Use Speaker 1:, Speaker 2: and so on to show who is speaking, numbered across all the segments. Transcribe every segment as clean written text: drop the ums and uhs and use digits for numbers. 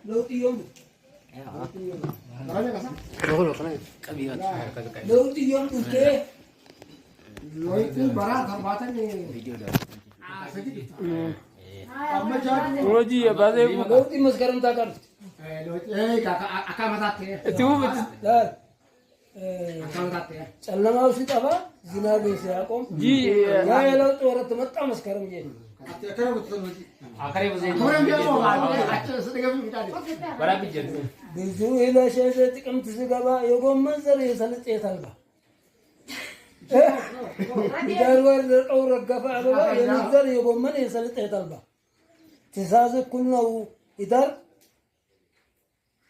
Speaker 1: لو يوم لو يوم كيف لو يكون برا ضرباتني فيديو ده
Speaker 2: روجي يا بعدين
Speaker 1: لو تي مسكرم تاكر
Speaker 3: لو ايه اكا متاته
Speaker 2: تو
Speaker 1: لا
Speaker 3: اكا متاته
Speaker 1: चलना उसी तबा जिना बेसे आकोम
Speaker 2: जी
Speaker 1: या लव तो औरत मत मस्करम ये
Speaker 3: اكا متاته
Speaker 2: आखिरी बजे
Speaker 3: كمان بيجوا اكل صدق بيجوا
Speaker 2: बड़ा पिक्चर
Speaker 1: ብዙ ኢላሸዘ ጥቅምት ዝገባ የጎመን ዘር የሰልጥ የታልባ ዳር ወር ደቀው ረገፈ አበባ የነዘር የጎመን የሰልጥ የታልባ ትእዛዝ እኩል ነው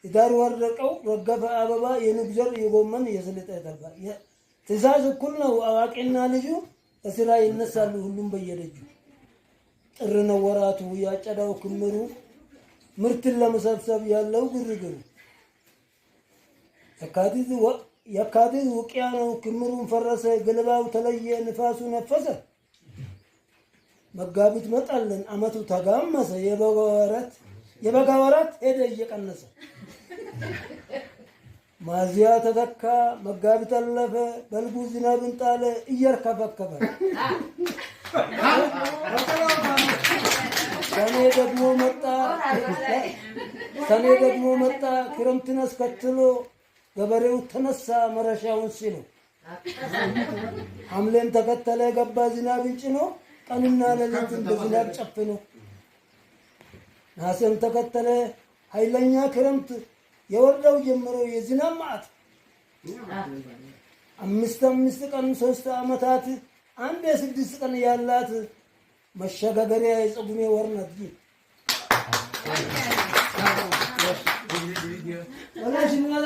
Speaker 1: ዳር ወር ደቀው ረገፈ አበባ የነዘር የጎመን የሰልጥ የታልባ ትእዛዝ እኩል ነው አዋቂና ልጁ እስራ ይነሳሉ ሁሉም በየደጁ ጥር ነው ወራቱ ያጨዳው ክምሩ ምርትን ለመሰብሰብ ያለው ግርግሩ የካቲት ውቅያ ነው ክምሩን ፈረሰ ገለባው ተለየ ንፋሱ ነፈሰ መጋቢት መጣልን አመቱ ተጋመሰ የበጋ ወራት ሄደ እየቀነሰ ማዚያ ተተካ መጋቢት አለፈ በልጉ ዝናብን ጣለ እየርከፈከፈ ሰኔ ደግሞ መጣ ክረምትን አስከትሎ ገበሬው ተነሳ መረሻውን ሲሉ ሐምሌን ተከተለ ገባ ዝናብን ጭኖ ቀንና ሌሊትን በዝናብ ጨፍኖ ነሐሴን ተከተለ ኃይለኛ ክረምት የወርደው ጀምሮ የዝናብ ማዕት አምስት ቀን 3 ዓመታት አንድ የ6 ቀን ያላት መሸጋገሪያ የጸጉሜ ወርነት ጂ ወላሽ ምናላ